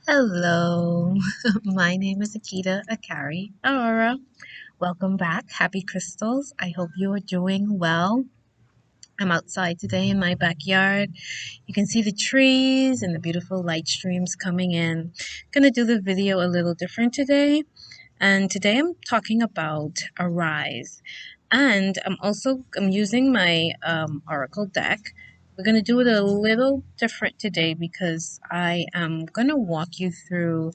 Hello, my name is Akita Akari Aurora. Welcome back. Happy crystals. I hope you are doing well. I'm outside today in my backyard. You can see the trees and the beautiful light streams coming in. Gonna do the video a little different today. And today I'm talking about Arise. And I'm using my Oracle deck. We're going to do it a little different today because I am going to walk you through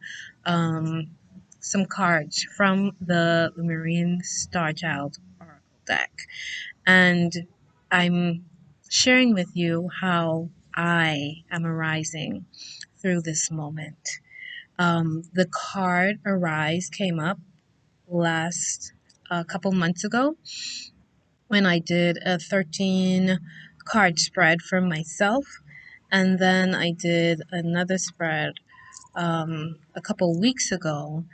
um, some cards from the Lemurian Star Child Oracle deck. And I'm sharing with you how I am arising through this moment. The card Arise came up last a couple months ago when I did a 13 card spread for myself, and then I did another spread a couple weeks ago,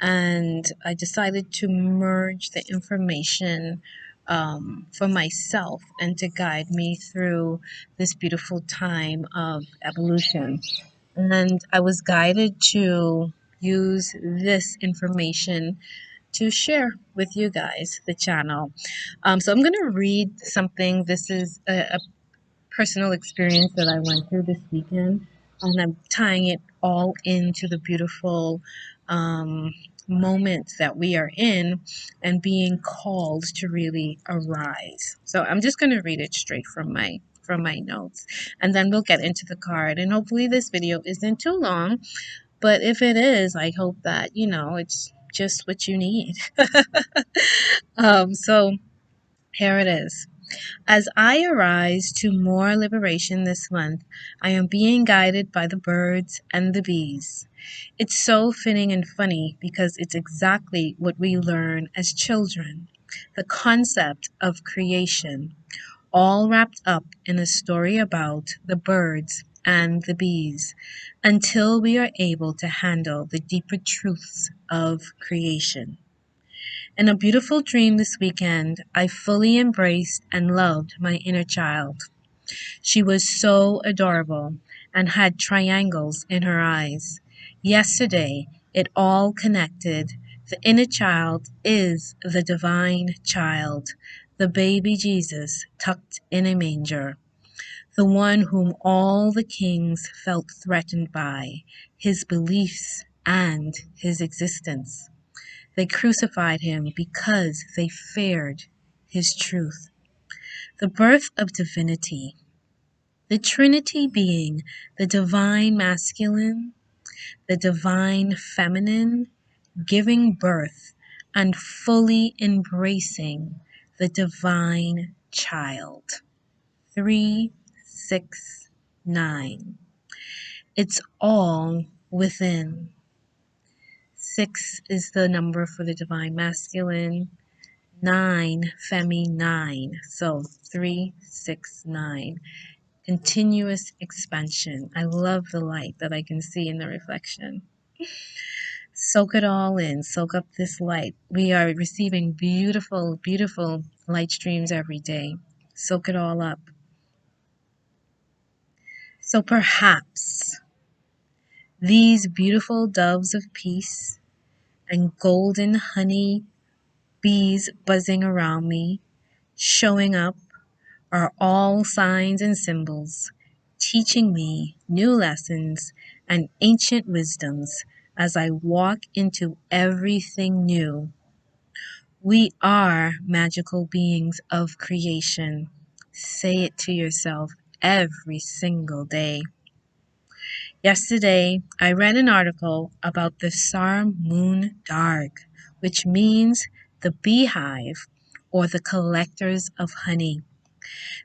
and I decided to merge the information for myself and to guide me through this beautiful time of evolution. And I was guided to use this information to share with you guys the channel. So I'm going to read something. This is a personal experience that I went through this weekend, and I'm tying it all into the beautiful moment that we are in and being called to really arise. So I'm just going to read it straight from my notes, and then we'll get into the card, and hopefully this video isn't too long, but if it is, I hope that it's just what you need. So here it is. As I arise to more liberation this month, I am being guided by the birds and the bees. It's so fitting and funny because it's exactly what we learn as children. The concept of creation, all wrapped up in a story about the birds and the bees, until we are able to handle the deeper truths of creation. In a beautiful dream this weekend, I fully embraced and loved my inner child. She was so adorable and had triangles in her eyes. Yesterday, it all connected. The inner child is the divine child, the baby Jesus tucked in a manger, the one whom all the kings felt threatened by, his beliefs and his existence. They crucified him because they feared his truth. The birth of divinity, the Trinity being the divine masculine, the divine feminine, giving birth and fully embracing the divine child. 369. It's all within. 6 is the number for the divine masculine. 9, Femi 9. So 369. Continuous expansion. I love the light that I can see in the reflection. Soak it all in. Soak up this light. We are receiving beautiful, beautiful light streams every day. Soak it all up. So perhaps these beautiful doves of peace and golden honey bees buzzing around me, showing up, are all signs and symbols, teaching me new lessons and ancient wisdoms as I walk into everything new. We are magical beings of creation. Say it to yourself every single day. Yesterday, I read an article about the Sar Moon Darg, which means the beehive or the collectors of honey.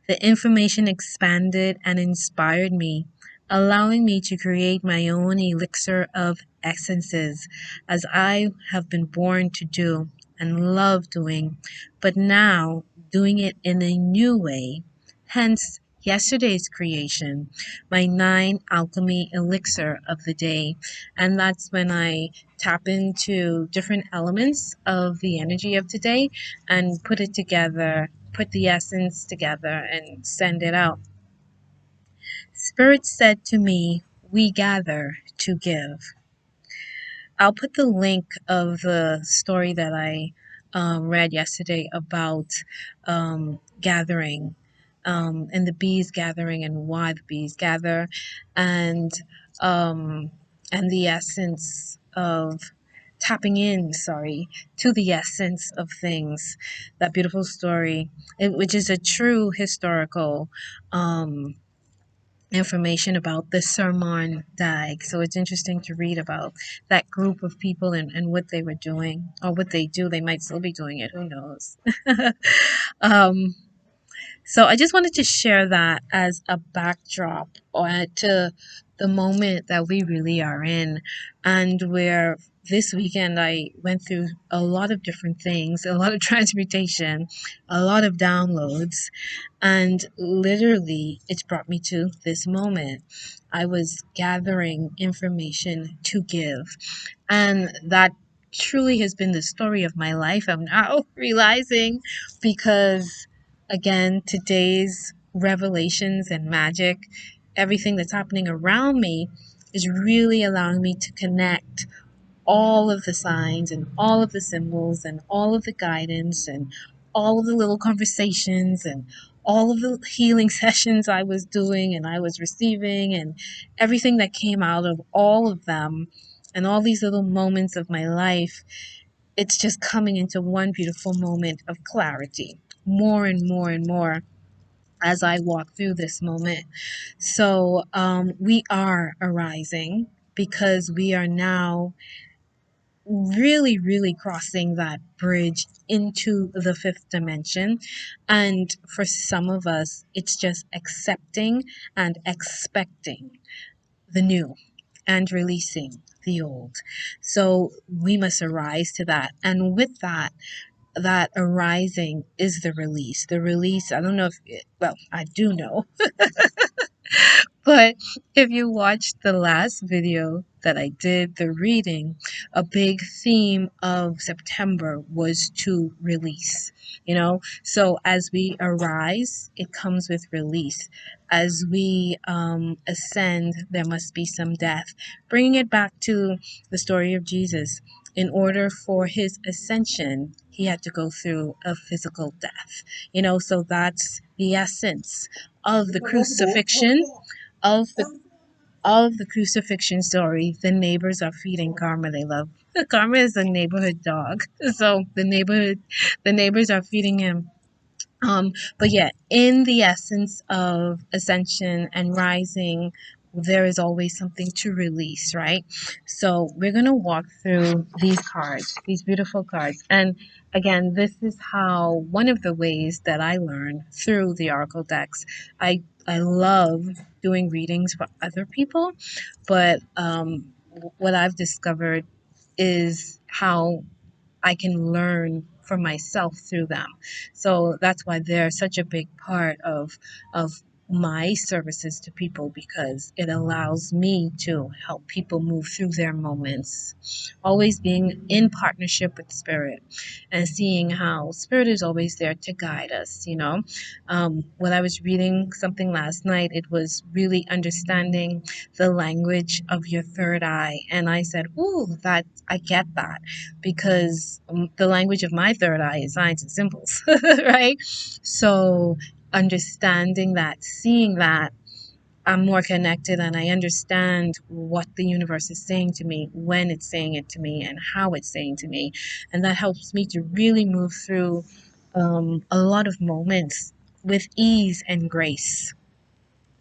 The information expanded and inspired me, allowing me to create my own elixir of essences, as I have been born to do and love doing, but now doing it in a new way. Hence, yesterday's creation, my 9 alchemy elixir of the day. And that's when I tap into different elements of the energy of today and put it together, put the essence together and send it out. Spirit said to me, we gather to give. I'll put the link of the story that I read yesterday about gathering, and the bees gathering and why the bees gather, and um, and the essence of tapping in, sorry, to the essence of things. That beautiful story, which is a true historical information about the Sermon Dag. So it's interesting to read about that group of people and what they were doing or what they do. They might still be doing it. Who knows? um, so I just wanted to share that as a backdrop to the moment that we really are in, and where this weekend I went through a lot of different things, a lot of transmutation, a lot of downloads, and literally it's brought me to this moment. I was gathering information to give, and that truly has been the story of my life. I'm now realizing, because again, today's revelations and magic, everything that's happening around me is really allowing me to connect all of the signs and all of the symbols and all of the guidance and all of the little conversations and all of the healing sessions I was doing and I was receiving, and everything that came out of all of them and all these little moments of my life. It's just coming into one beautiful moment of clarity, more and more and more, as I walk through this moment. So we are arising because we are now really, really crossing that bridge into the fifth dimension. And for some of us, it's just accepting and expecting the new and releasing the old. So we must arise to that. And with that, that arising is the release. The release, I don't know well, I do know. But if you watched the last video that I did, the reading, a big theme of September was to release, So as we arise, it comes with release. As we ascend, there must be some death. Bringing it back to the story of Jesus, in order for his ascension, he had to go through a physical death, So that's the essence of the crucifixion, of the crucifixion story. The neighbors are feeding Karma. They love Karma is a neighborhood dog, so the neighbors are feeding him. But yeah, in the essence of ascension and rising, there is always something to release, right? So we're gonna walk through these cards, these beautiful cards, and again, this is how one of the ways that I learn through the oracle decks. I love doing readings for other people, but what I've discovered is how I can learn for myself through them. So that's why they're such a big part of my services to people, because it allows me to help people move through their moments, always being in partnership with spirit and seeing how spirit is always there to guide us. When I was reading something last night, it was really understanding the language of your third eye, and I said, ooh, that I get that, because the language of my third eye is signs and symbols, right? So understanding that, seeing that, I'm more connected and I understand what the universe is saying to me, when it's saying it to me, and how it's saying to me. And that helps me to really move through a lot of moments with ease and grace.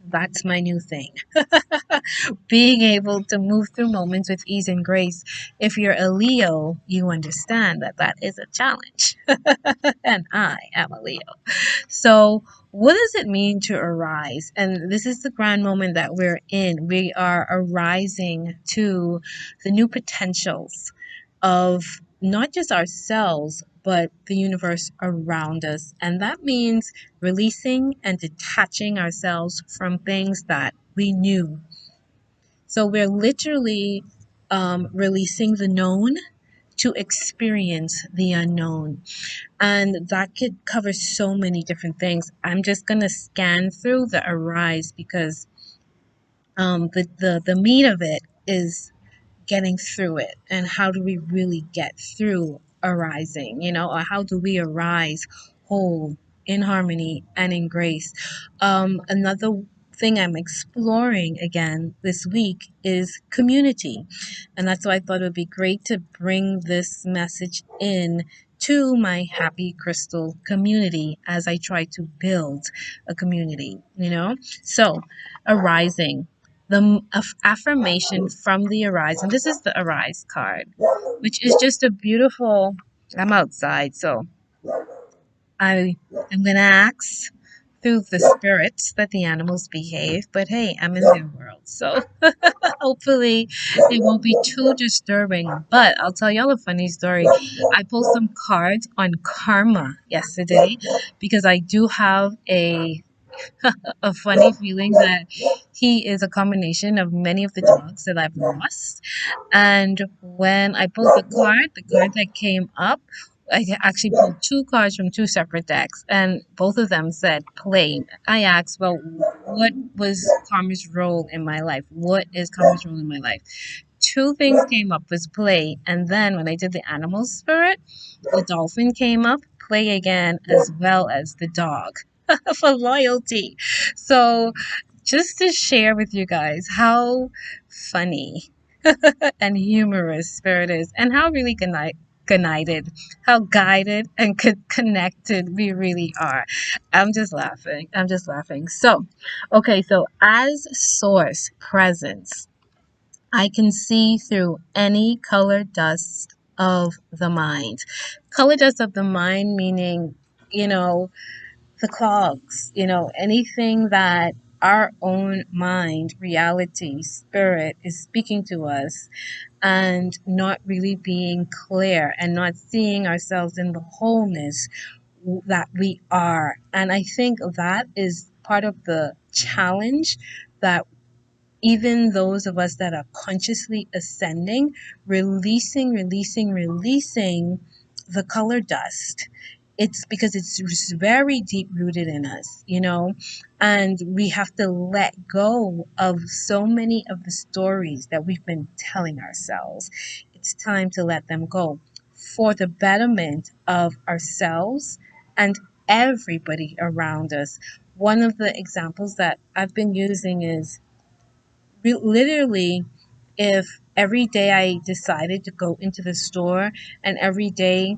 That's my new thing. Being able to move through moments with ease and grace. If you're a Leo, you understand that that is a challenge. And I am a Leo. So, what does it mean to arise? And this is the grand moment that we're in. We are arising to the new potentials of not just ourselves, but the universe around us. And that means releasing and detaching ourselves from things that we knew. So we're literally releasing the known to experience the unknown. And that could cover so many different things. I'm just going to scan through the arise because The meat of it is getting through it, and how do we really get through arising, or how do we arise whole, in harmony and in grace. Another thing I'm exploring again this week is community, and that's why I thought it would be great to bring this message in to my happy crystal community as I try to build a community. So arising, the affirmation from the arise, and this is the arise card, which is just a beautiful. I'm outside, so I am gonna ask through the spirits that the animals behave, but hey, I'm in their world, so hopefully it won't be too disturbing. But I'll tell y'all a funny story. I pulled some cards on karma yesterday because I do have a funny feeling that he is a combination of many of the dogs that I've lost. And when I pulled the card that came up, I actually pulled two cards from two separate decks, and both of them said play. I asked, well, what was karma's role in my life? What is karma's role in my life? Two things came up, was play, and then when I did the animal spirit, the dolphin came up, play again, as well as the dog for loyalty. So just to share with you guys how funny and humorous spirit is, and how really guided, how guided and connected we really are. I'm just laughing. I'm just laughing. So, okay, so as source presence, I can see through any color dust of the mind. Color dust of the mind meaning, you know, the clogs, anything that our own mind, reality, spirit is speaking to us and not really being clear and not seeing ourselves in the wholeness that we are. And I think that is part of the challenge that even those of us that are consciously ascending, releasing the color dust. It's because it's very deep rooted in us, and we have to let go of so many of the stories that we've been telling ourselves. It's time to let them go for the betterment of ourselves and everybody around us. One of the examples that I've been using is literally, if every day I decided to go into the store and every day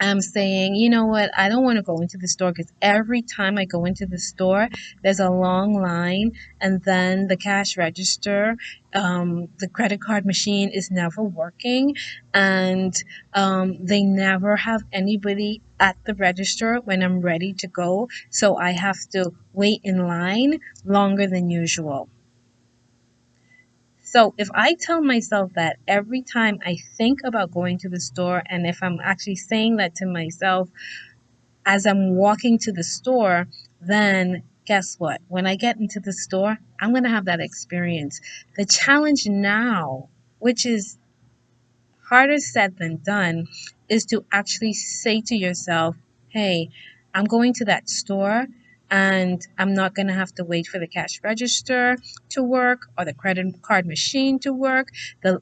I'm saying, you know what, I don't want to go into the store because every time I go into the store, there's a long line, and then the cash register, the credit card machine is never working, and they never have anybody at the register when I'm ready to go. So I have to wait in line longer than usual. So if I tell myself that every time I think about going to the store, and if I'm actually saying that to myself as I'm walking to the store, then guess what? When I get into the store, I'm going to have that experience. The challenge now, which is harder said than done, is to actually say to yourself, hey, I'm going to that store and I'm not going to have to wait for the cash register to work or the credit card machine to work.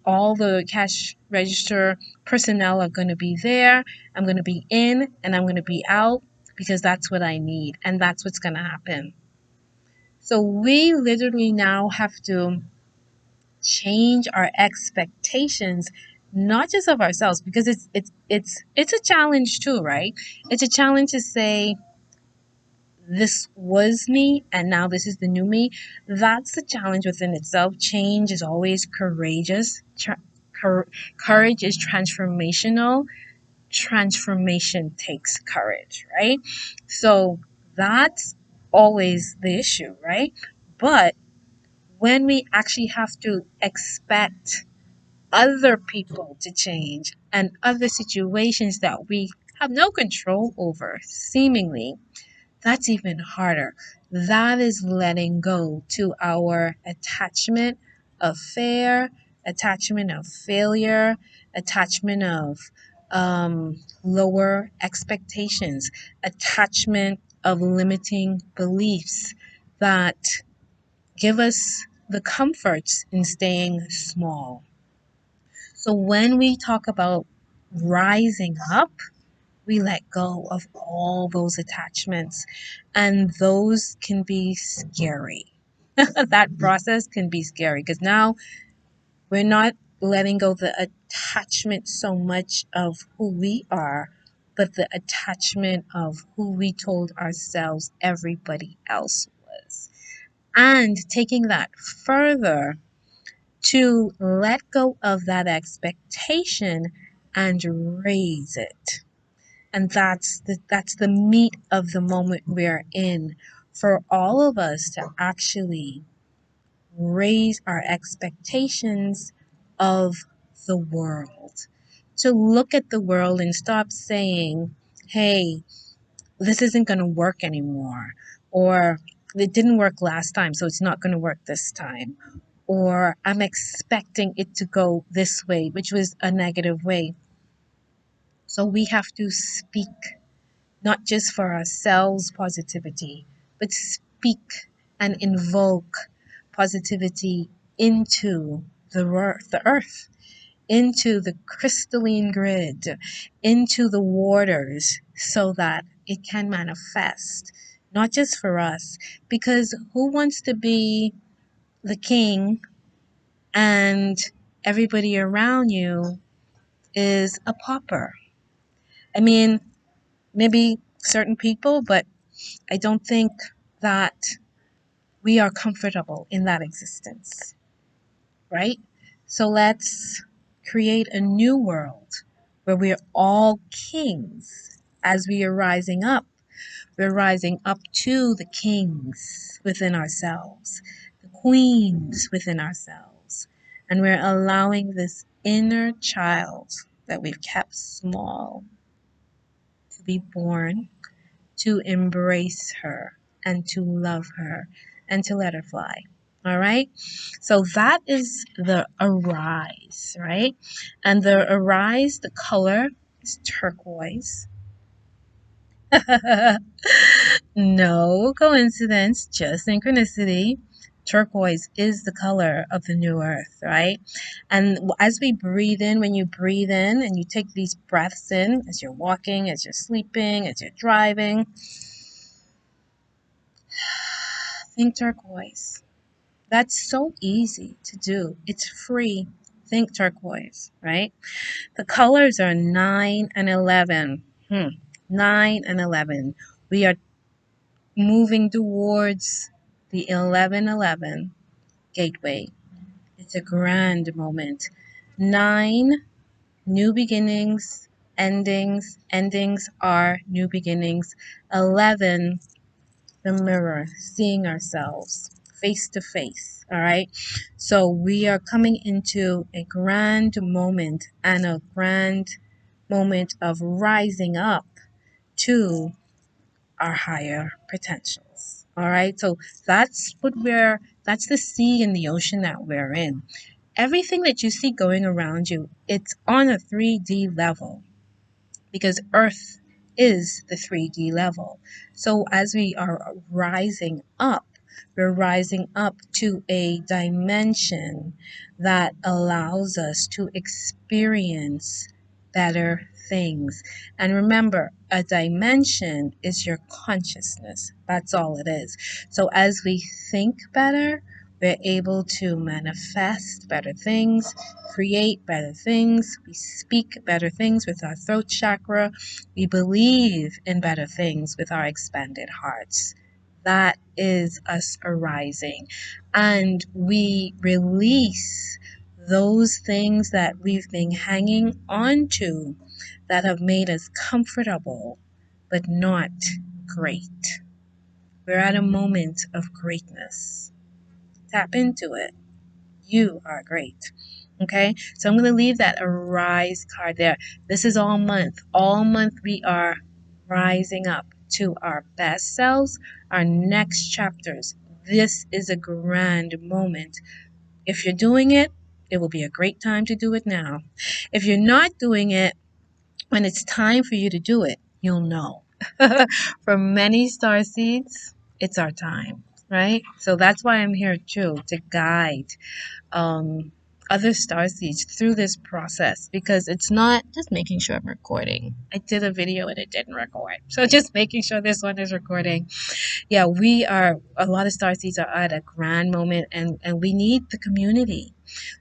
All the cash register personnel are going to be there. I'm going to be in and I'm going to be out because that's what I need, and that's what's going to happen. So we literally now have to change our expectations, not just of ourselves, because it's a challenge too, right? It's a challenge to say this was me and now this is the new me. That's a challenge within itself. Change is always courageous. Courage is transformational. Transformation takes courage, right? So that's always the issue, right? But when we actually have to expect other people to change and other situations that we have no control over, seemingly, that's even harder. That is letting go to our attachment of fear, attachment of failure, attachment of lower expectations, attachment of limiting beliefs that give us the comforts in staying small. So when we talk about rising up, we let go of all those attachments, and those can be scary. That process can be scary because now we're not letting go the attachment so much of who we are, but the attachment of who we told ourselves everybody else was. And taking that further to let go of that expectation and raise it. And that's the meat of the moment we're in, for all of us to actually raise our expectations of the world. To look at the world and stop saying, hey, this isn't going to work anymore, or it didn't work last time, so it's not going to work this time, or I'm expecting it to go this way, which was a negative way. So we have to speak not just for ourselves positivity, but speak and invoke positivity into the earth, into the crystalline grid, into the waters, so that it can manifest, not just for us, because who wants to be the king and everybody around you is a pauper? I mean, maybe certain people, but I don't think that we are comfortable in that existence, right? So let's create a new world where we're all kings as we are rising up. We're rising up to the kings within ourselves, the queens within ourselves, and we're allowing this inner child that we've kept small to be born, to embrace her and to love her and to let her fly. All right. So that is the arise, right? And the arise, the color is turquoise. No coincidence, just synchronicity. Turquoise is the color of the new earth, right? And as we breathe in, when you breathe in and you take these breaths in as you're walking, as you're sleeping, as you're driving, think turquoise. That's so easy to do. It's free. Think turquoise, right? The colors are 9 and 11. 9 and 11. We are moving towards the 1111 gateway. It's a grand moment. 9, new beginnings, endings. Endings are new beginnings. 11, the mirror, seeing ourselves face to face. All right. So we are coming into a grand moment and a grand moment of rising up to our higher potentials. All right. So that's the sea and the ocean that we're in. Everything that you see going around you, it's on a 3D level, because Earth is the 3D level. So as we are rising up, we're rising up to a dimension that allows us to experience better things. And remember, a dimension is your consciousness. That's all it is. So as we think better, we're able to manifest better things, create better things. We speak better things with our throat chakra. We believe in better things with our expanded hearts. That is us arising. And we release those things that we've been hanging on to that have made us comfortable but not great. We're at a moment of greatness. Tap into it. You are great. Okay, so I'm going to leave that arise card there. This is all month. All month we are rising up to our best selves, our next chapters. This is a grand moment. If you're doing it, it will be a great time to do it now. If you're not doing it, when it's time for you to do it, you'll know. For many star seeds, it's our time. right? So that's why I'm here too, to guide um, other starseeds through this process, because it's not just making sure I'm recording. I did a video and it didn't record. So just making sure this one is recording. Yeah, we are, a lot of starseeds are at a grand moment, and we need the community.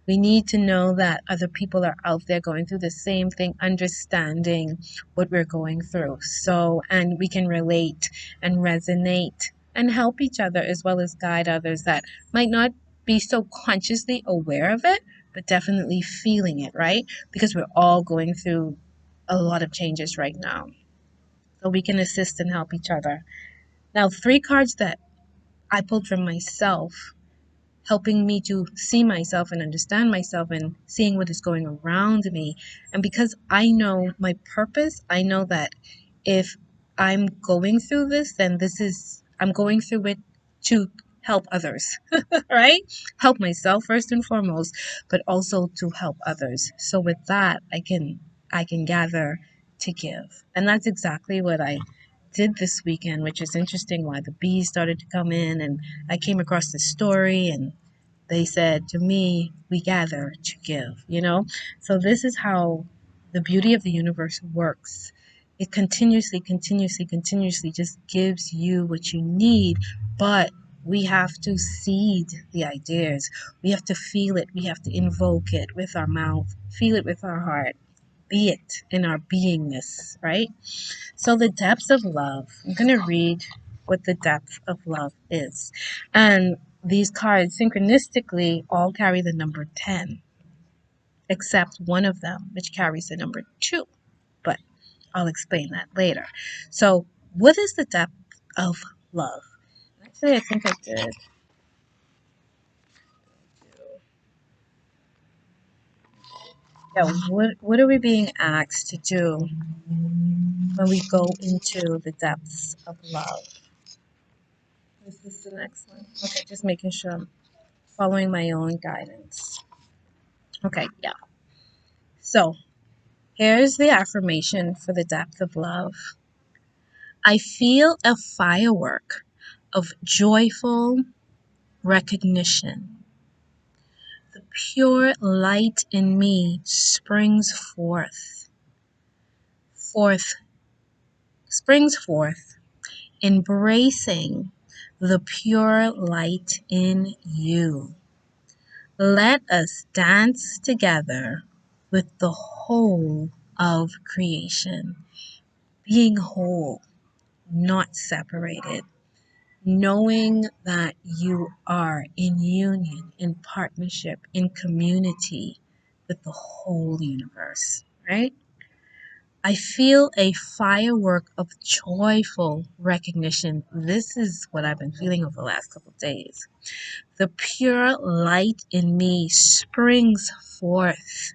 We need to know that other people are out there going through the same thing, understanding what we're going through. So, and we can relate and resonate and help each other, as well as guide others that might not be so consciously aware of it, but definitely feeling it, right? Because we're all going through a lot of changes right now. So we can assist and help each other. Now, three cards that I pulled from myself, helping me to see myself and understand myself and seeing what is going around me. And because I know my purpose, I know that if I'm going through this, then I'm going through it to help others, right? Help myself first and foremost, but also to help others. So with that, I can gather to give. And that's exactly what I did this weekend, which is interesting why the bees started to come in, and I came across this story, and they said to me, we gather to give, you know? So this is how the beauty of the universe works. It continuously, continuously, continuously just gives you what you need, but we have to seed the ideas. We have to feel it. We have to invoke it with our mouth, feel it with our heart, be it in our beingness, right? So, the depths of love. I'm going to read what the depth of love is. And these cards synchronistically all carry the number 10, except one of them, which carries the number 2. But I'll explain that later. So, what is the depth of love? Actually, I think I did. Yeah, what are we being asked to do when we go into the depths of love? Is this the next one? Okay, just making sure I'm following my own guidance. Okay, yeah. So here's the affirmation for the depth of love. I feel a firework of joyful recognition. The pure light in me forth, springs forth, embracing the pure light in you. Let us dance together with the whole of creation, being whole, not separated, knowing that you are in union, in partnership, in community with the whole universe, right? I feel a firework of joyful recognition. This is what I've been feeling over the last couple of days. The pure light in me springs forth,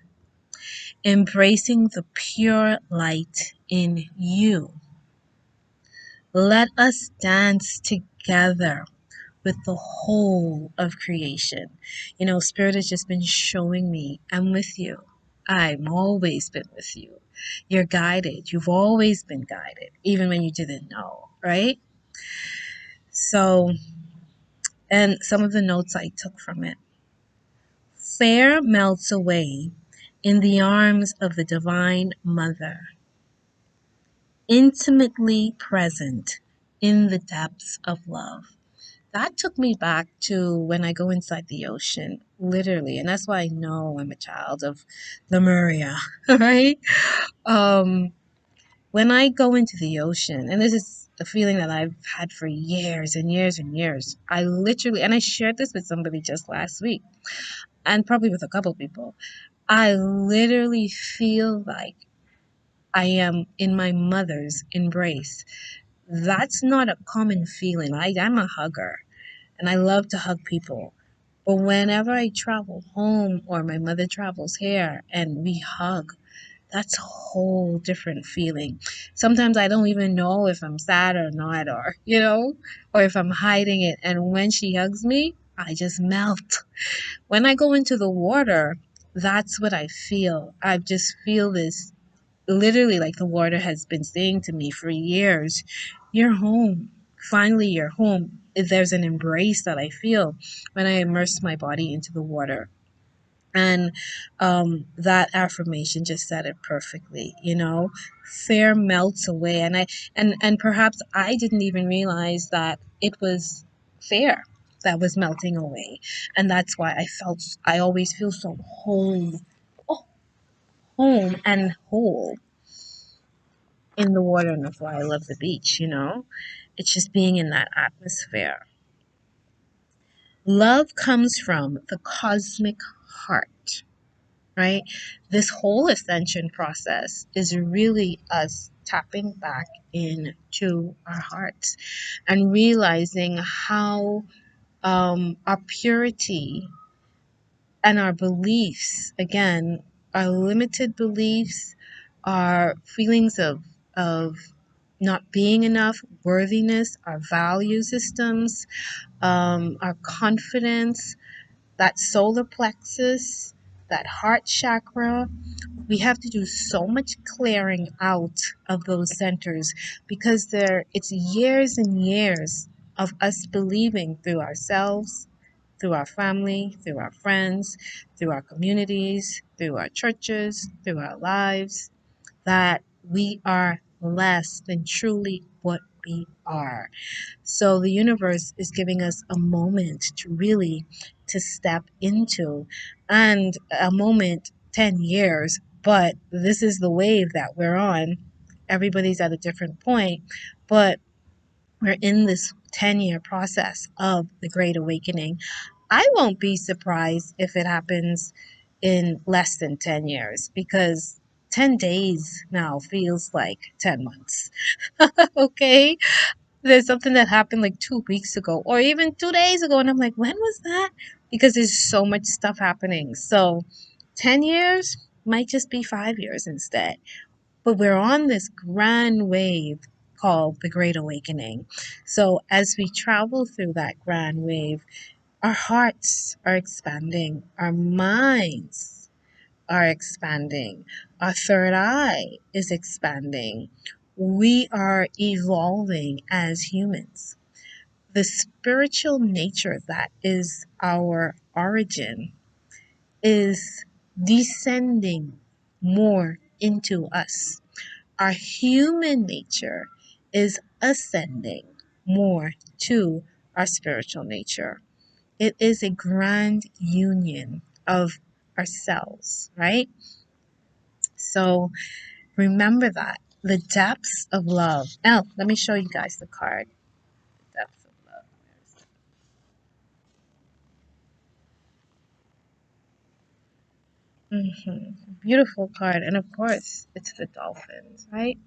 embracing the pure light in you. Let us dance together with the whole of creation. You know, Spirit has just been showing me, I'm with you. I've always been with you. You're guided. You've always been guided, even when you didn't know, right? So, and some of the notes I took from it. Fear melts away in the arms of the Divine Mother, intimately present in the depths of love. That took me back to when I go inside the ocean, literally. And that's why I know I'm a child of Lemuria, right? Um, when I go into the ocean, and this is a feeling that I've had for years and years and years, I literally, and I shared this with somebody just last week, and probably with a couple people, I literally feel like I am in my mother's embrace. That's not a common feeling. I'm a hugger, and I love to hug people. But whenever I travel home or my mother travels here and we hug, that's a whole different feeling. Sometimes I don't even know if I'm sad or not, or if I'm hiding it. And when she hugs me, I just melt. When I go into the water, that's what I feel. I just feel this, literally, like the water has been saying to me for years, you're home. Finally, you're home. there's an embrace that I feel when I immerse my body into the water. And that affirmation just said it perfectly, you know. Fear melts away, and and perhaps I didn't even realize that it was fear that was melting away, and that's why I always feel so home, oh, home and whole in the water, and that's why I love the beach. You know, it's just being in that atmosphere. Love comes from the cosmic heart, right? This whole ascension process is really us tapping back into our hearts and realizing how our purity and our beliefs, again, our limited beliefs, our feelings of not being enough, worthiness, our value systems, our confidence, that solar plexus, that heart chakra, we have to do so much clearing out of those centers because it's years and years of us believing through ourselves, through our family, through our friends, through our communities, through our churches, through our lives, that we are less than truly what we are. So the universe is giving us a moment to really to step into, and a moment, 10 years, but this is the wave that we're on. Everybody's at a different point, but we're in this 10-year process of the great awakening. I won't be surprised if it happens in less than 10 years because 10 days now feels like 10 months. Okay? There's something that happened like 2 weeks ago or even 2 days ago, and I'm like, when was that? Because there's so much stuff happening. So 10 years might just be 5 years instead. But we're on this grand wave called the Great Awakening. So as we travel through that grand wave, our hearts are expanding, our minds are expanding, our third eye is expanding. We are evolving as humans. The spiritual nature that is our origin is descending more into us. Our human nature is ascending more to our spiritual nature. It is a grand union of ourselves, right? So remember that the depths of love. Oh, let me show you guys the card. Depths of love. Beautiful card. And of course, it's the dolphins, right?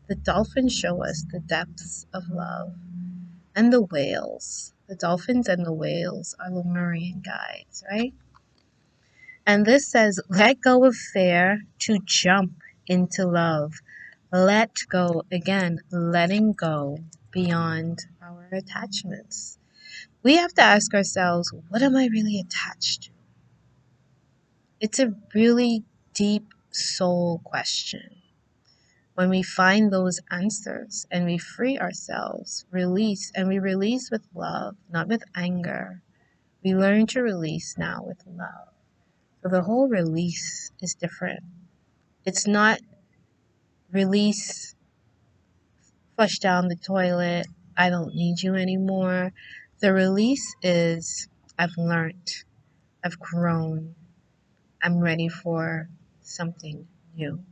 The dolphins show us the depths of love. And the whales. The dolphins and the whales are Lemurian guides, right? And this says, let go of fear to jump into love. Let go, again, letting go beyond our attachments. We have to ask ourselves, what am I really attached to? It's a really deep soul question. When we find those answers and we free ourselves, release, and we release with love, not with anger. We learn to release now with love. So the whole release is different. It's not release, flush down the toilet, I don't need you anymore. The release is I've learned, I've grown, I'm ready for something new.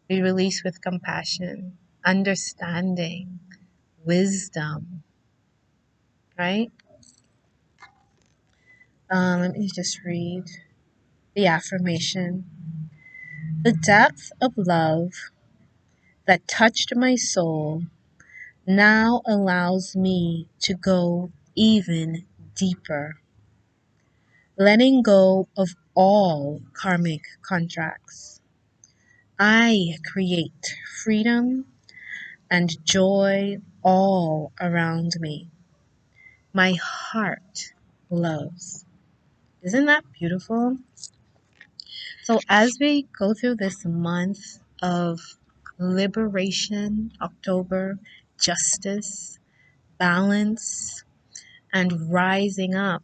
We release with compassion, understanding, wisdom, right? Let me just read the affirmation. The depth of love that touched my soul now allows me to go even deeper, letting go of all karmic contracts. I create freedom and joy all around me. My heart loves. Isn't that beautiful? So, as we go through this month of liberation, October, justice, balance, and rising up.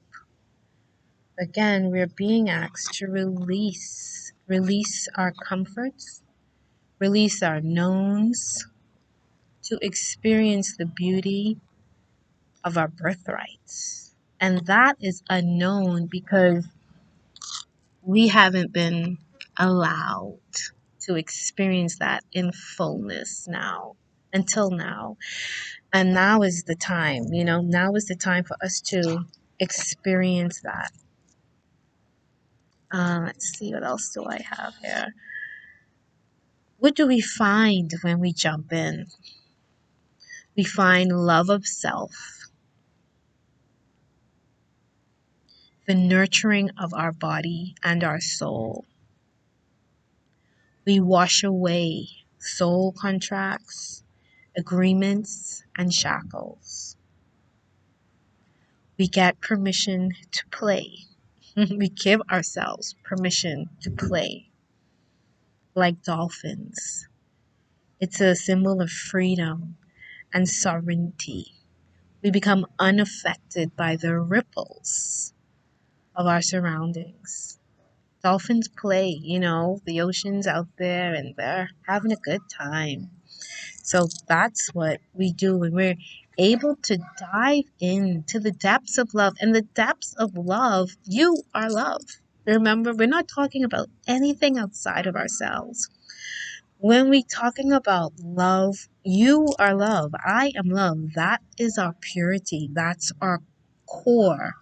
Again, we're being asked to release our comforts, release our knowns, to experience the beauty of our birthrights. And that is unknown because we haven't been allowed to experience that in fullness now, until now. And now is the time, now is the time for us to experience that. Let's see, what else do I have here? What do we find when we jump in? We find love of self, the nurturing of our body and our soul. We wash away soul contracts, agreements, and shackles. We get permission to play. We give ourselves permission to play like dolphins. It's a symbol of freedom and sovereignty. We become unaffected by the ripples of our surroundings. Dolphins play, the ocean's out there and they're having a good time. So that's what we do when we're able to dive into the depths of love. And the depths of love, you are love. Remember, we're not talking about anything outside of ourselves. When we're talking about love, you are love. I am love. That is our purity. That's our core.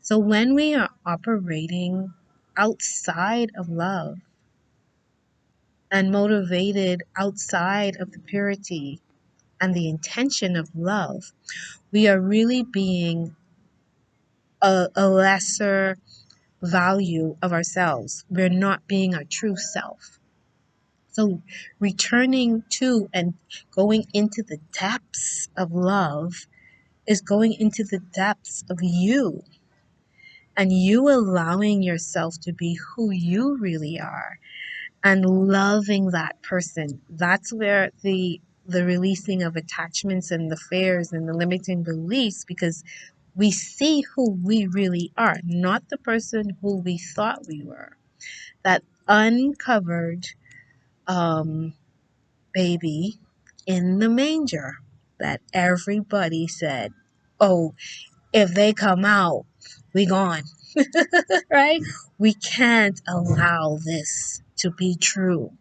So when we are operating outside of love and motivated outside of the purity and the intention of love, we are really being a lesser value of ourselves. We're not being our true self. So returning to and going into the depths of love is going into the depths of you, and you allowing yourself to be who you really are and loving that person. That's where the releasing of attachments and the fears and the limiting beliefs, because we see who we really are, not the person who we thought we were. That uncovered baby in the manger that everybody said, oh, if they come out, we gone. Right? We can't allow this to be true.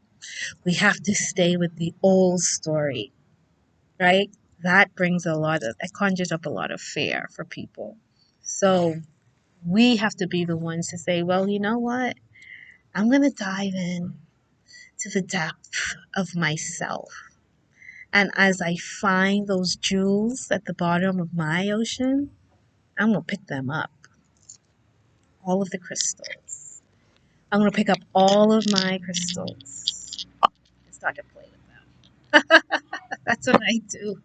We have to stay with the old story, right? That brings it conjures up a lot of fear for people. So we have to be the ones to say, well, you know what? I'm going to dive in to the depth of myself. And as I find those jewels at the bottom of my ocean, I'm going to pick them up, all of the crystals. I'm going to pick up all of my crystals and start to play with them. That's what I do.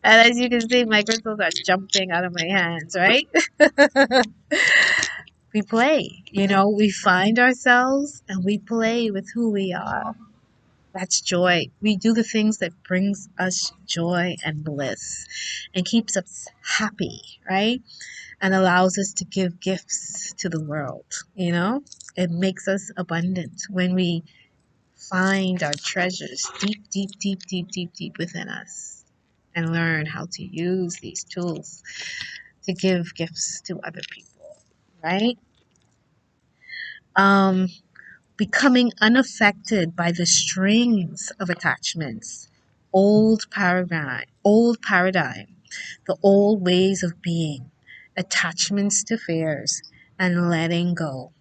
And as you can see, my crystals are jumping out of my hands, right? We play, we find ourselves and we play with who we are. That's joy. We do the things that brings us joy and bliss and keeps us happy, right? And allows us to give gifts to the world, It makes us abundant when we find our treasures deep, deep, deep, deep, deep, deep within us and learn how to use these tools to give gifts to other people, right? Um, Becoming unaffected by the strings of attachments, old paradigm, the old ways of being, attachments to fears, and letting go,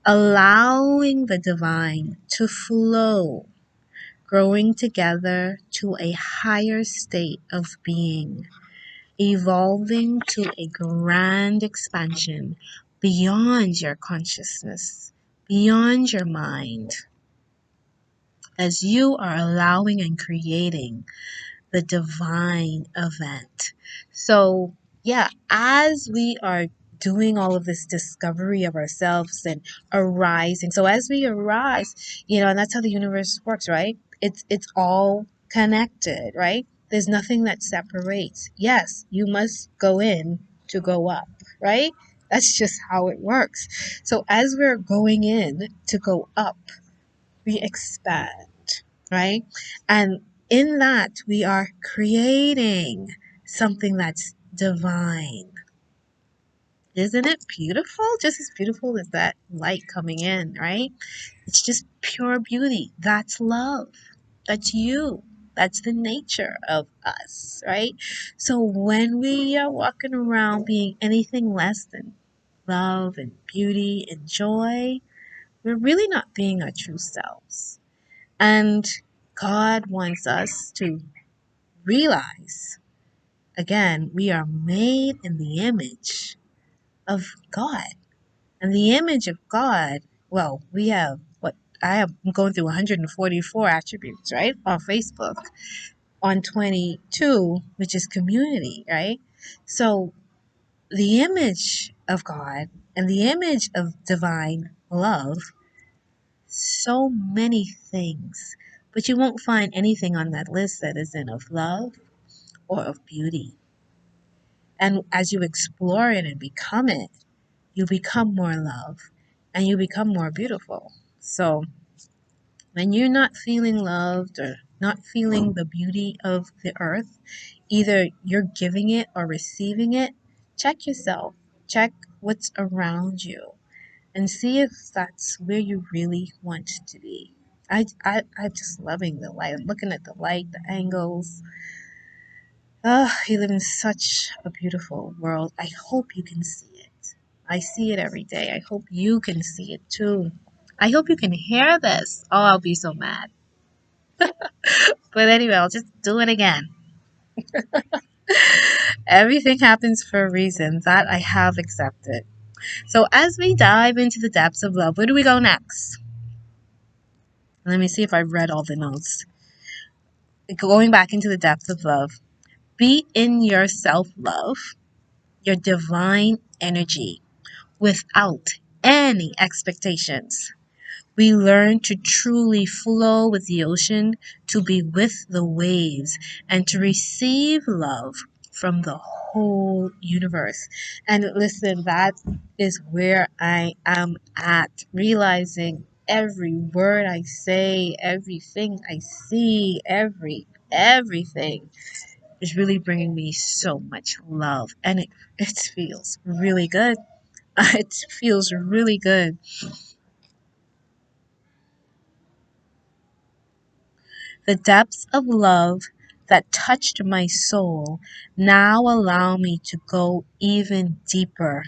allowing the divine to flow, growing together to a higher state of being, evolving to a grand expansion beyond your consciousness, beyond your mind, as you are allowing and creating the divine event. So, yeah, as we are doing all of this discovery of ourselves and arising, so as we arise, and that's how the universe works, right? It's all connected, right? There's nothing that separates. Yes, you must go in to go up, right? That's just how it works. So as we're going in to go up, we expand, right? And in that, we are creating something that's divine. Isn't it beautiful? Just as beautiful as that light coming in, right? It's just pure beauty. That's love. That's you. That's the nature of us, right? So when we are walking around being anything less than love and beauty and joy, we're really not being our true selves. And God wants us to realize again, we are made in the image of God. And the image of God, well, we have what I'm going through 144 attributes, right? On Facebook, on 22, which is community, right? So the image of God and the image of divine love, so many things. But you won't find anything on that list that isn't of love or of beauty. And as you explore it and become it, you become more love and you become more beautiful. So when you're not feeling loved or not feeling the beauty of the earth, either you're giving it or receiving it, check yourself. Check what's around you and see if that's where you really want to be. I'm just loving the light. I'm looking at the light, the angles. Oh, you live in such a beautiful world. I hope you can see it. I see it every day. I hope you can see it too. I hope you can hear this. Oh, I'll be so mad. But anyway, I'll just do it again. Everything happens for a reason. That I have accepted. So as we dive into the depths of love, where do we go next? Let me see if I've read all the notes. Going back into the depths of love. Be in your self love, your divine energy, without any expectations. We learn to truly flow with the ocean, to be with the waves, and to receive love from the whole universe. And listen, that is where I am at, realizing every word I say, everything I see, everything is really bringing me so much love, and it feels really good. It feels really good. The depths of love that touched my soul now allow me to go even deeper.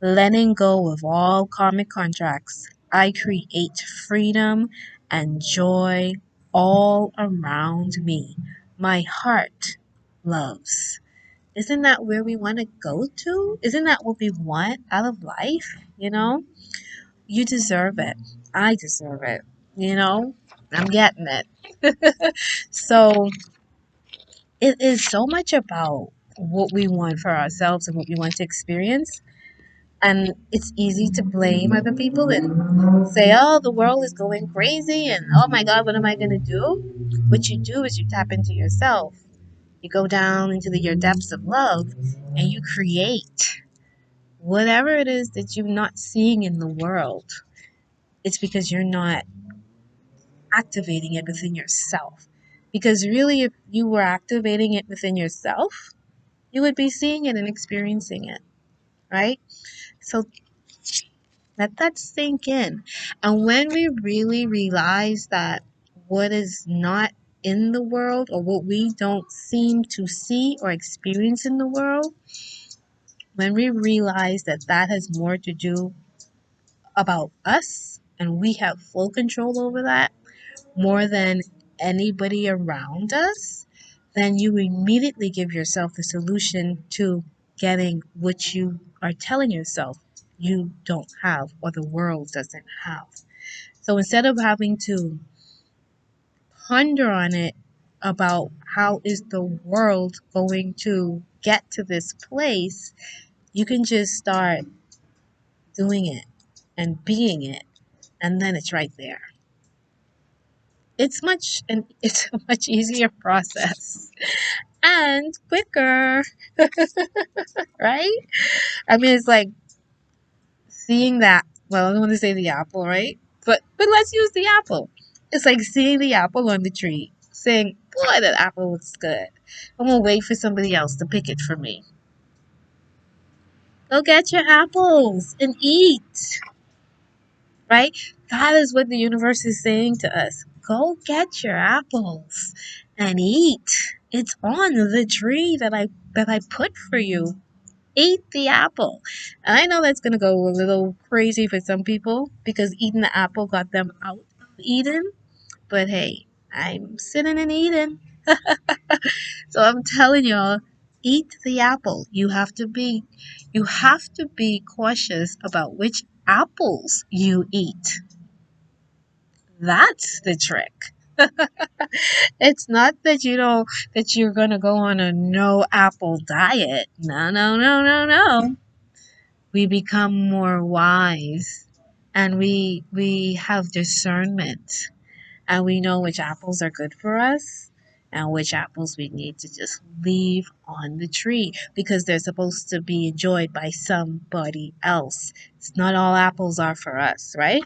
Letting go of all karmic contracts, I create freedom and joy all around me. My heart loves. Isn't that where we want to go to? Isn't that what we want out of life? You deserve it. I deserve it. You know, I'm getting it. So it is so much about what we want for ourselves and what we want to experience. And it's easy to blame other people and say, oh, the world is going crazy and oh my God, what am I going to do? What you do is you tap into yourself. You go down into your depths of love and you create whatever it is that you're not seeing in the world. It's because you're not activating it within yourself. Because really, if you were activating it within yourself, you would be seeing it and experiencing it, right? So let that sink in. And when we really realize that what is not in the world or what we don't seem to see or experience in the world, when we realize that that has more to do about us and we have full control over that more than anybody around us, then you immediately give yourself the solution to getting what you are telling yourself you don't have or the world doesn't have. So instead of having to ponder on it about how is the world going to get to this place, you can just start doing it and being it, and then it's right there. it's a much easier process and quicker, right? I mean, it's like seeing that. Well, I don't want to say the apple, right? But let's use the apple. It's like seeing the apple on the tree, saying, "Boy, that apple looks good. I'm gonna wait for somebody else to pick it for me." Go get your apples and eat, right? That is what the universe is saying to us. Go get your apples and eat. It's on the tree that I put for you. Eat the apple. And I know that's going to go a little crazy for some people because eating the apple got them out of Eden. But hey, I'm sitting in Eden. So I'm telling y'all, eat the apple. You have to be cautious about which apples you eat. That's the trick. It's not that you're gonna go on a no apple diet. No, no, no, no, no. We become more wise and we have discernment and we know which apples are good for us and which apples we need to just leave on the tree because they're supposed to be enjoyed by somebody else. It's not all apples are for us, right?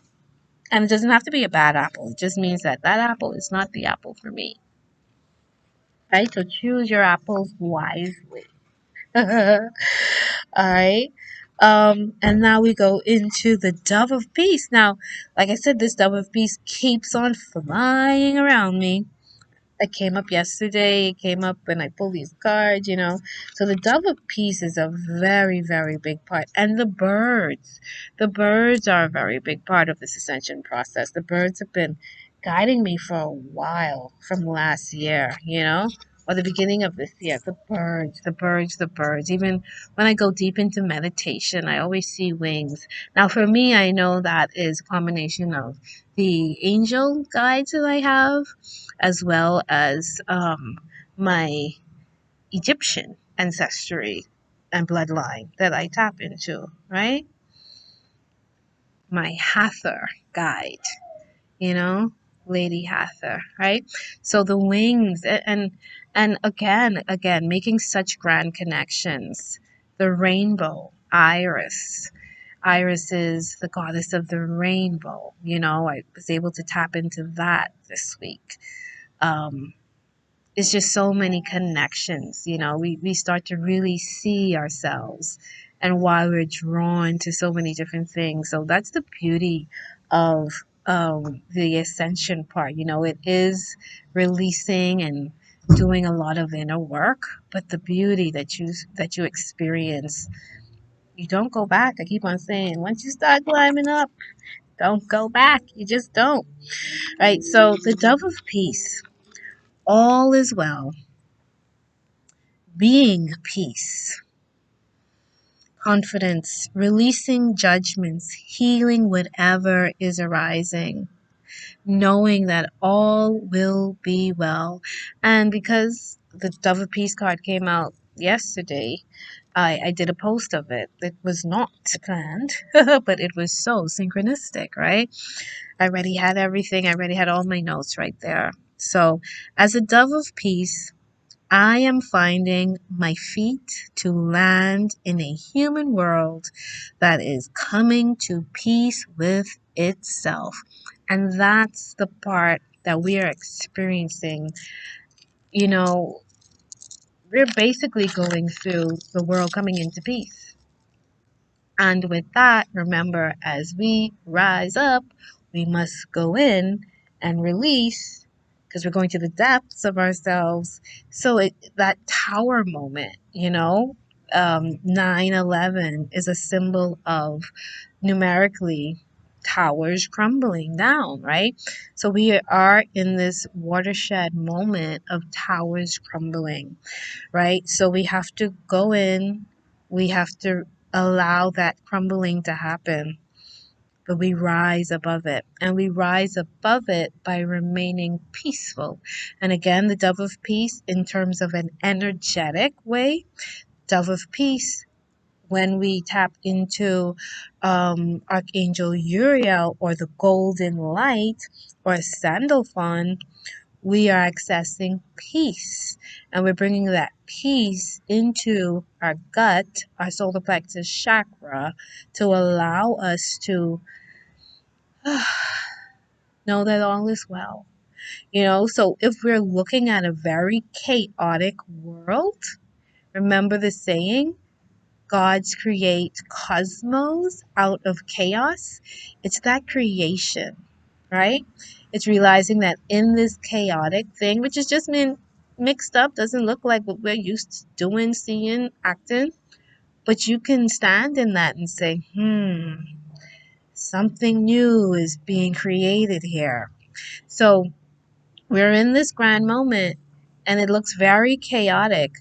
And it doesn't have to be a bad apple. It just means that that apple is not the apple for me, right? So choose your apples wisely. All right. And now we go into the dove of peace. Now, like I said, this dove of peace keeps on flying around me. It came up yesterday. It came up when I pulled these cards. So the dove of peace is a very, very big part. And the birds are a very big part of this ascension process. The birds have been guiding me for a while from last year, or the beginning of this year. The birds, the birds, the birds. Even when I go deep into meditation, I always see wings. Now, for me, I know that is a combination of the angel guides that I have as well as my Egyptian ancestry and bloodline that I tap into, right? My Hathor guide, you know, Lady Hathor, right? So the wings and again, making such grand connections. The rainbow, Iris. Iris is the goddess of the rainbow. I was able to tap into that this week. Um, it's just so many connections. We start to really see ourselves and why we're drawn to so many different things. So that's the beauty of the ascension part. It is releasing and doing a lot of inner work, but the beauty that you experience, you don't go back. I keep on saying, once you start climbing up, don't go back. You just don't. Right? So the dove of peace, all is well, being peace, confidence, releasing judgments, healing whatever is arising, knowing that all will be well. And because the Dove of Peace card came out yesterday, I did a post of it. It was not planned, but it was so synchronistic, right? I already had everything. I already had all my notes right there. So, as a Dove of Peace, I am finding my feet to land in a human world that is coming to peace with itself. And that's the part that we are experiencing. You know, we're basically going through the world coming into peace. And with that, remember, as we rise up, we must go in and release because we're going to the depths of ourselves. So that tower moment, 9/11 is a symbol of numerically towers crumbling down, right? So we are in this watershed moment of towers crumbling, right? So we have to go in, we have to allow that crumbling to happen, but we rise above it. And we rise above it by remaining peaceful. And again, the dove of peace, in terms of an energetic way, dove of peace when we tap into Archangel Uriel or the golden light or Sandalphon, we are accessing peace, and we're bringing that peace into our gut, our solar plexus chakra, to allow us to know that all is well. So if we're looking at a very chaotic world, remember the saying, gods create cosmos out of chaos. It's that creation, right? It's realizing that in this chaotic thing, which is just been mixed up, doesn't look like what we're used to doing, seeing, acting, but you can stand in that and say, something new is being created here. So we're in this grand moment and it looks very chaotic,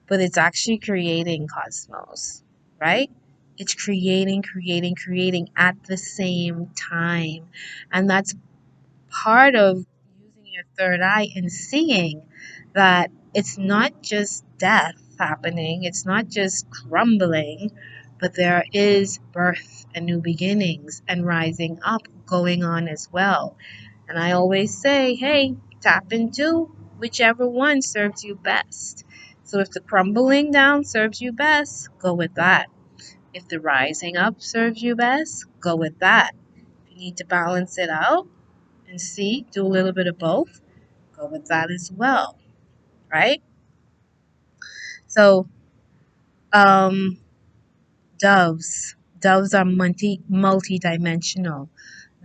but it's actually creating cosmos, right? It's creating at the same time. And that's part of using your third eye and seeing that it's not just death happening, it's not just crumbling, but there is birth and new beginnings and rising up going on as well. And I always say, hey, tap into whichever one serves you best. So if the crumbling down serves you best, go with that. If the rising up serves you best, go with that. If you need to balance it out and see, do a little bit of both, go with that as well, right? So, um, doves are multi-dimensional.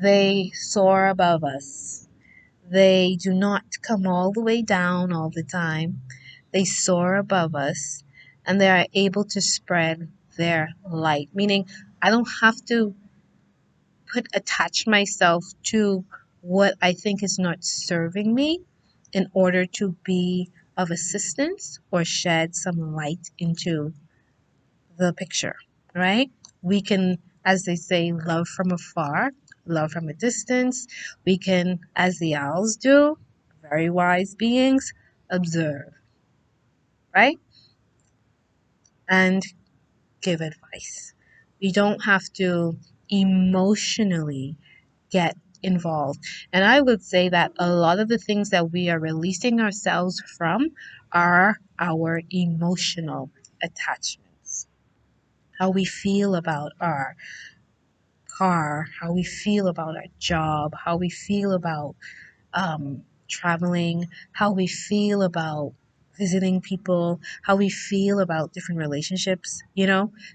They soar above us. They do not come all the way down all the time. They soar above us and they are able to spread their light, meaning I don't have to attach myself to what I think is not serving me in order to be of assistance or shed some light into the picture, right? We can, as they say, love from afar, love from a distance. We can, as the owls do, very wise beings, observe, right? And give advice. We don't have to emotionally get involved. And I would say that a lot of the things that we are releasing ourselves from are our emotional attachments. How we feel about our car, how we feel about our job, how we feel about traveling, how we feel about visiting people, how we feel about different relationships.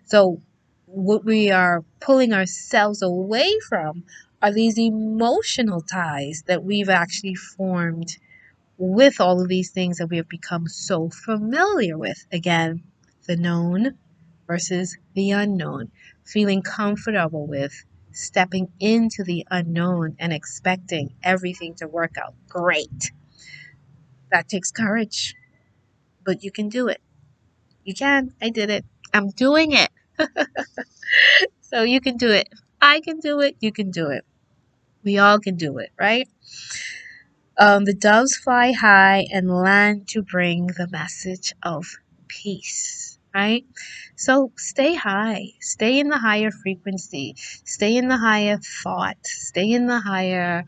So, what we are pulling ourselves away from are these emotional ties that we've actually formed with all of these things that we have become so familiar with. Again, the known versus the unknown, feeling comfortable with stepping into the unknown and expecting everything to work out great. That takes courage, but you can do it. You can. I did it. I'm doing it. So you can do it. I can do it. You can do it. We all can do it, right? The doves fly high and land to bring the message of peace, right? So stay high, stay in the higher frequency, stay in the higher thought, stay in the higher,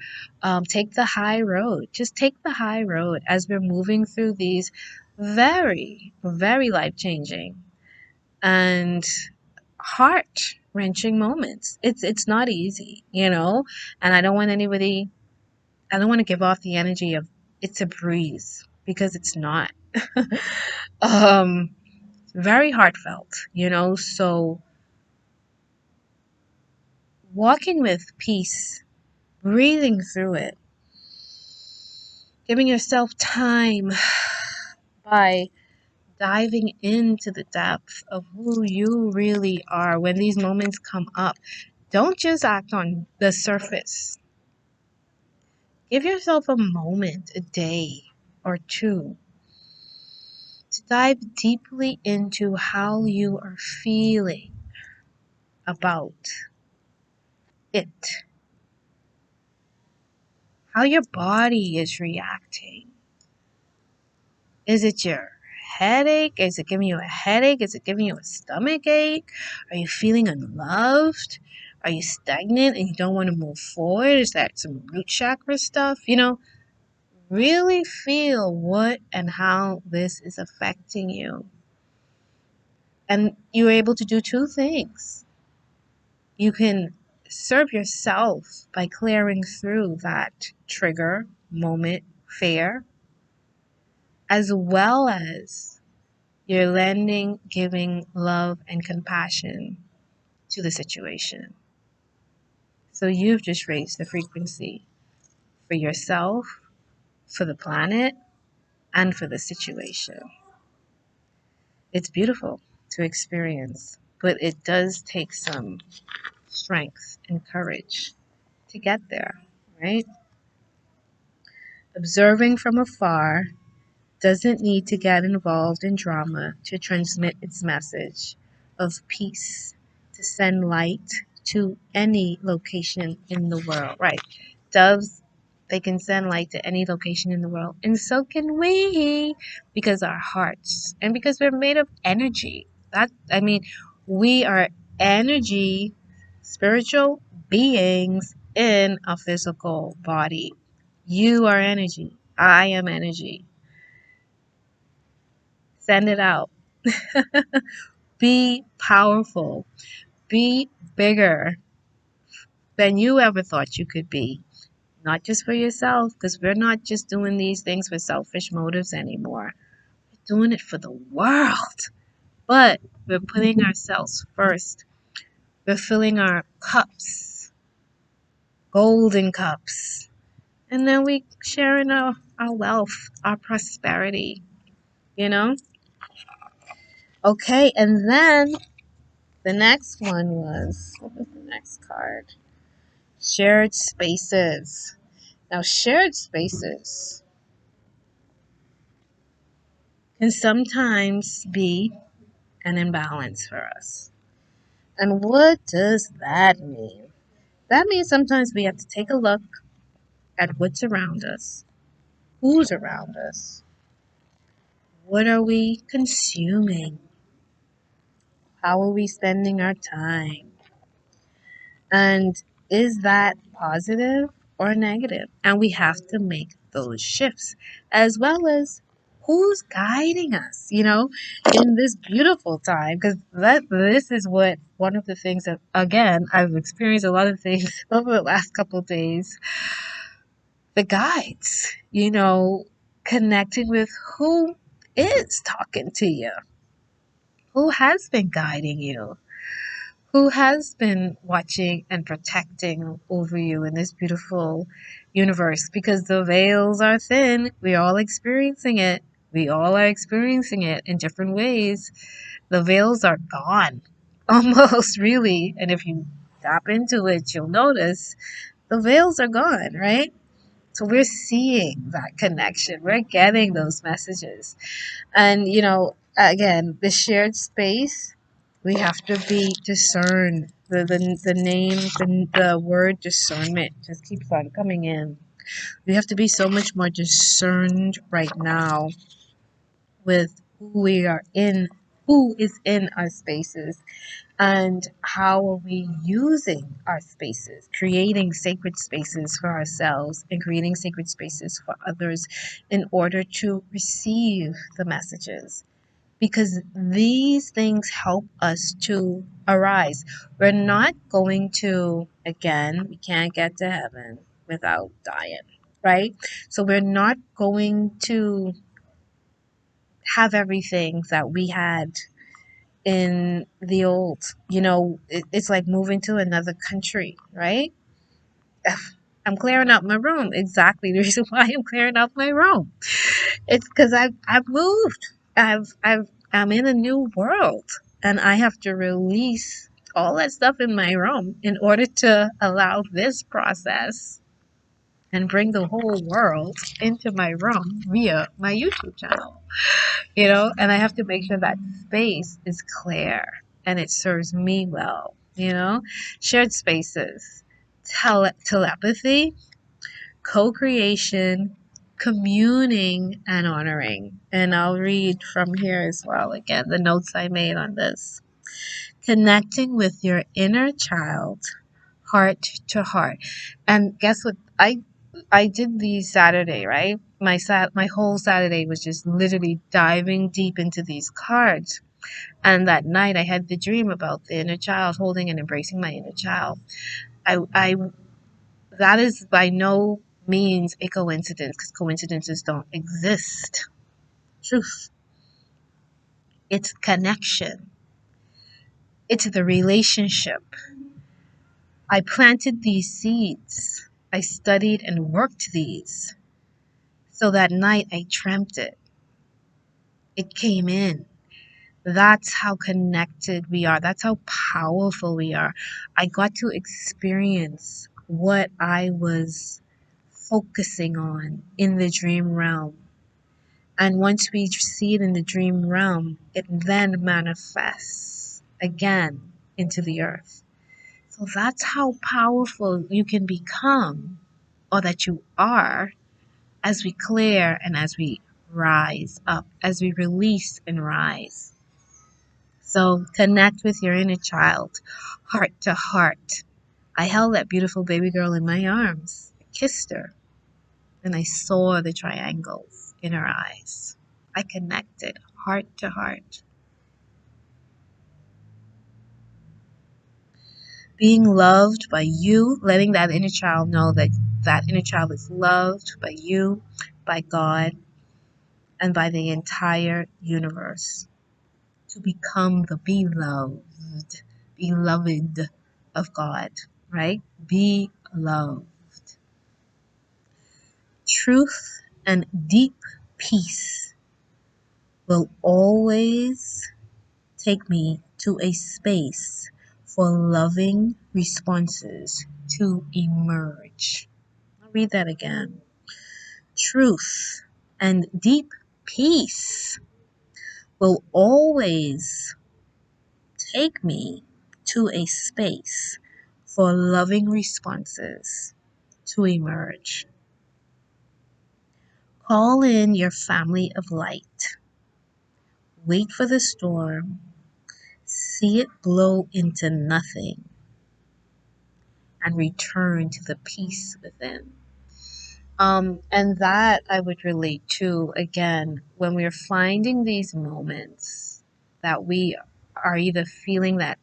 take the high road. Just take the high road as we're moving through these very, very life changing and heart wrenching moments. It's not easy, and I don't want to give off the energy of it's a breeze because it's not. um, Very heartfelt. So walking with peace, breathing through it, giving yourself time by diving into the depth of who you really are when these moments come up. Don't just act on the surface. Give yourself a moment, a day or two to dive deeply into how you are feeling about it, how your body is reacting. Is it your headache? Is it giving you a headache? Is it giving you a stomach ache? Are you feeling unloved? Are you stagnant and you don't want to move forward? Is that some root chakra stuff? Really feel what and how this is affecting you. And you're able to do two things. You can serve yourself by clearing through that trigger, moment, fear, as well as you're lending, giving love and compassion to the situation. So you've just raised the frequency for yourself, for the planet, and for the situation. It's beautiful to experience, but it does take some strength and courage to get there, right? Observing from afar doesn't need to get involved in drama to transmit its message of peace, to send light to any location in the world. Right. Doves, they can send light to any location in the world. And so can we, because our hearts and because we're made of energy. We are energy, spiritual beings in a physical body. You are energy. I am energy. Send it out. Be powerful. Be bigger than you ever thought you could be. Not just for yourself, because we're not just doing these things for selfish motives anymore. We're doing it for the world. But we're putting ourselves first. We're filling our cups, golden cups. And then we sharing our wealth, our prosperity, you know? Okay, and then the next one was, what was the next card? Shared spaces. Now, shared spaces can sometimes be an imbalance for us. And what does that mean? That means sometimes we have to take a look at what's around us, who's around us, what are we consuming, how are we spending our time, and is that positive or negative? And we have to make those shifts, as well as who's guiding us, in this beautiful time. Because this is what one of the things that, again, I've experienced a lot of things over the last couple of days. The guides, connecting with who is talking to you, who has been guiding you, who has been watching and protecting over you in this beautiful universe, because the veils are thin. We're all experiencing it. We all are experiencing it in different ways. The veils are gone, almost, really. And if you tap into it, you'll notice the veils are gone, right? So we're seeing that connection. We're getting those messages. And, again, the shared space, we have to be discerned. The name, the word discernment just keeps on coming in. We have to be so much more discerned right now with who we are in, who is in our spaces, and how are we using our spaces, creating sacred spaces for ourselves and creating sacred spaces for others in order to receive the messages, because these things help us to arise. We're not going to, again, we can't get to heaven without dying, right? So we're not going to have everything that we had in the old, it's like moving to another country, right? I'm clearing out my room. Exactly the reason why I'm clearing out my room. It's because I've moved. I'm in a new world, and I have to release all that stuff in my room in order to allow this process and bring the whole world into my room via my YouTube channel. And I have to make sure that space is clear and it serves me well. Shared spaces, telepathy, co-creation, communing and honoring. And I'll read from here as well, again, the notes I made on this. Connecting with your inner child, heart to heart. And guess what? I did these Saturday, right? My whole Saturday was just literally diving deep into these cards. And that night I had the dream about the inner child, holding and embracing my inner child. I that is by no means a coincidence, because coincidences don't exist. Truth. It's connection. It's the relationship. I planted these seeds. I studied and worked these. So that night I dreamt it. It came in. That's how connected we are. That's how powerful we are. I got to experience what I was focusing on in the dream realm. And once we see it in the dream realm, it then manifests again into the earth. So that's how powerful you can become, or that you are, as we clear and as we rise up, as we release and rise. So connect with your inner child, heart to heart. I held that beautiful baby girl in my arms, I kissed her, and I saw the triangles in her eyes. I connected heart to heart. Being loved by you, letting that inner child know that that inner child is loved by you, by God, and by the entire universe. To become the beloved of God, right? Be loved. Truth and deep peace will always take me to a space for loving responses to emerge. I'll read that again. Truth and deep peace will always take me to a space for loving responses to emerge. Call in your family of light. Wait for the storm. See it blow into nothing and return to the peace within. And that I would relate to, again, when we're finding these moments that we are either feeling that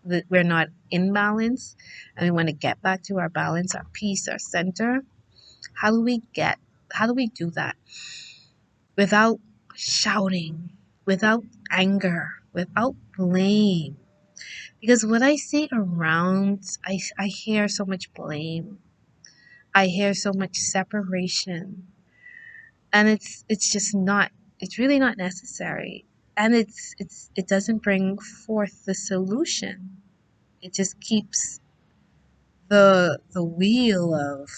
we're not in balance and we want to get back to our balance, our peace, our center. How do we get, how do we do that without shouting, without anger, without blame? Because what I see around, I hear so much blame. I hear so much separation. And it's just not, it's really not necessary. And it doesn't bring forth the solution. It just keeps the wheel of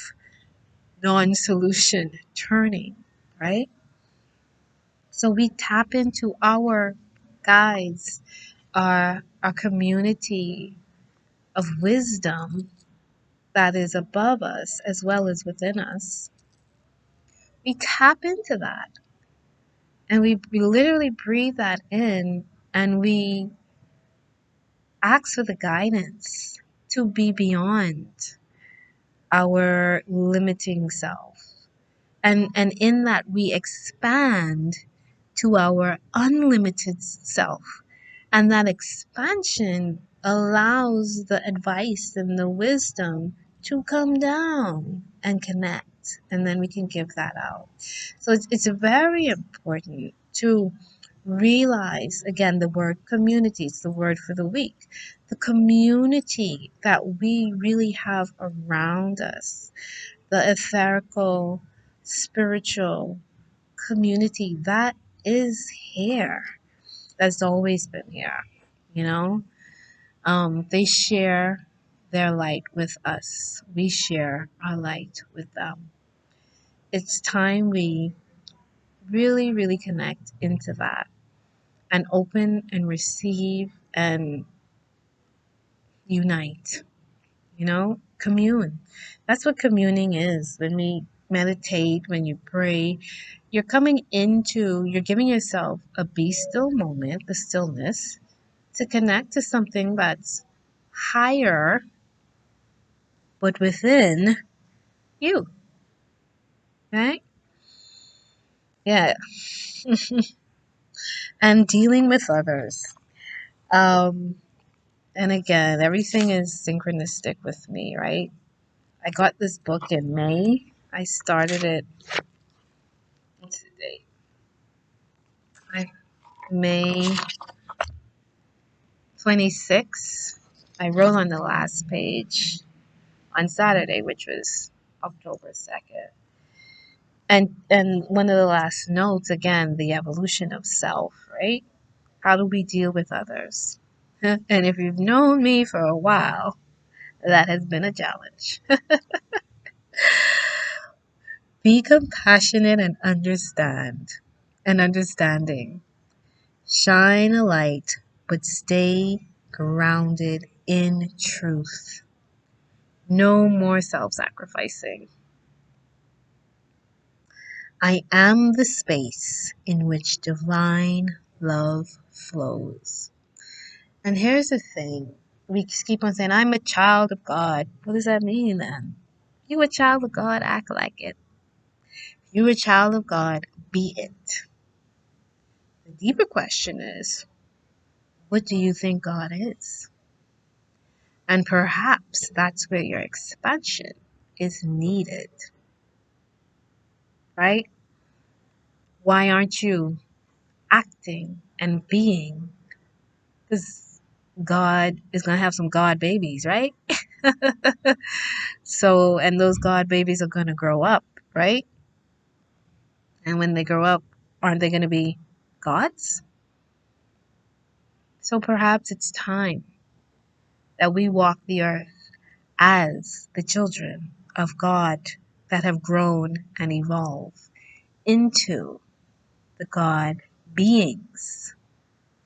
non-solution turning, right? So we tap into our guides, our community of wisdom that is above us as well as within us. We tap into that and we literally breathe that in, and we ask for the guidance to be beyond our limiting self. And in that we expand to our unlimited self. And that expansion allows the advice and the wisdom to come down and connect. And then we can give that out. So it's very important to realize, again, the word community, it's the word for the week. The community that we really have around us, the etherical, spiritual community that is here, that's always been here, you know. They share their light with us, we share our light with them. It's time we really, really connect into that and open and receive and unite, you know, commune. That's what communing is. When we meditate, when you pray, you're giving yourself a be still moment, the stillness, to connect to something that's higher, but within you, right? Yeah. And dealing with others. Um, and again, everything is synchronistic with me, right? I got this book in May. I started it today, May 26th. I wrote on the last page on Saturday, which was October 2nd. And one of the last notes, again, the evolution of self, right? How do we deal with others? And if you've known me for a while, that has been a challenge. Be compassionate and understanding. Shine a light, but stay grounded in truth. No more self sacrificing. I am the space in which divine love flows. And here's the thing, we keep on saying, I'm a child of God. What does that mean then? You a child of God, act like it. You a child of God, be it. The deeper question is, what do you think God is? And perhaps that's where your expansion is needed, right? Why aren't you acting and being? Because God is going to have some God babies, right? So, and those God babies are going to grow up, right? And when they grow up, aren't they going to be gods? So perhaps it's time that we walk the earth as the children of God that have grown and evolved into the God beings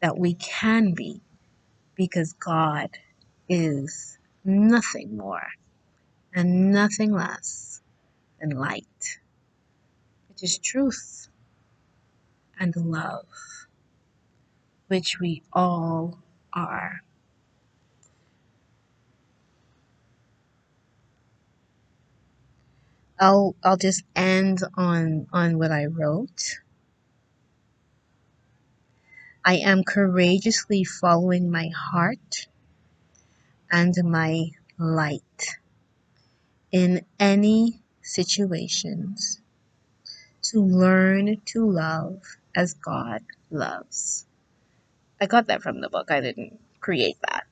that we can be, because God is nothing more and nothing less than light, which is truth, and love, which we all are. I'll just end on what I wrote. I am courageously following my heart and my light in any situations, to learn to love as God loves. I got that from the book. I didn't create that.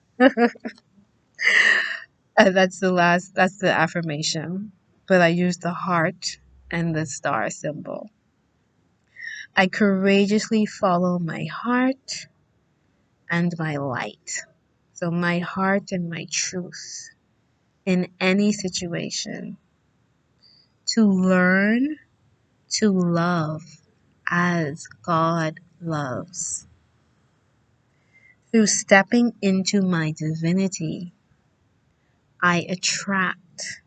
That's the affirmation. But I used the heart and the star symbol. I courageously follow my heart and my light. So my heart and my truth in any situation, to learn to love as God loves. Through stepping into my divinity, I attract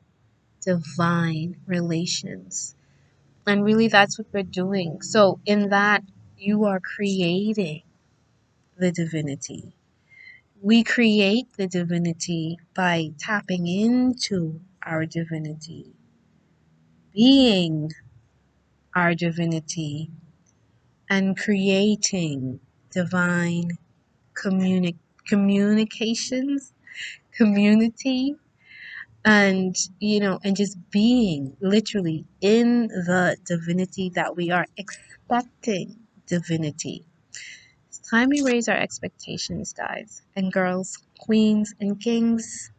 divine relations. And really, that's what we're doing. So, in that, you are creating the divinity. We create the divinity by tapping into our divinity, being our divinity, and creating divine communications, community, and and just being literally in the divinity that we are expecting divinity. It's time we raise our expectations, guys and girls, queens and kings.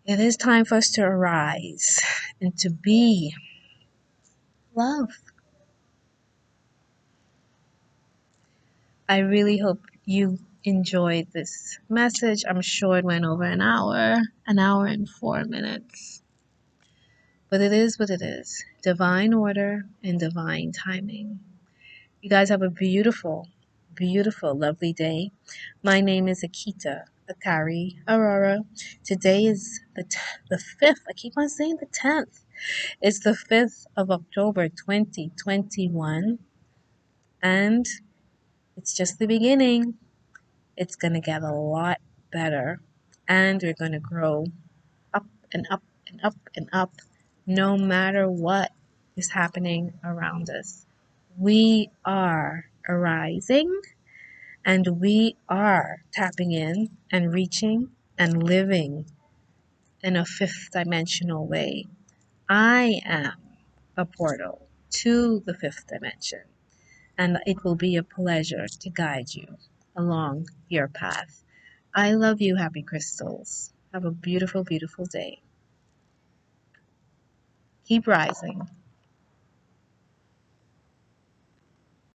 It is time for us to arise and to be love. I really hope you enjoyed this message. I'm sure it went over an hour and 4 minutes. But it is what it is. Divine order and divine timing. You guys have a beautiful, beautiful, lovely day. My name is Akita Akari Aurora. Today is the 5th. I keep on saying the 10th. It's the 5th of October 2021, and it's just the beginning. It's going to get a lot better, and we're going to grow up and up and up and up no matter what is happening around us. We are arising, and we are tapping in and reaching and living in a fifth dimensional way. I am a portal to the fifth dimension, and it will be a pleasure to guide you along your path. I love you, happy crystals. Have a beautiful, beautiful day. Keep rising.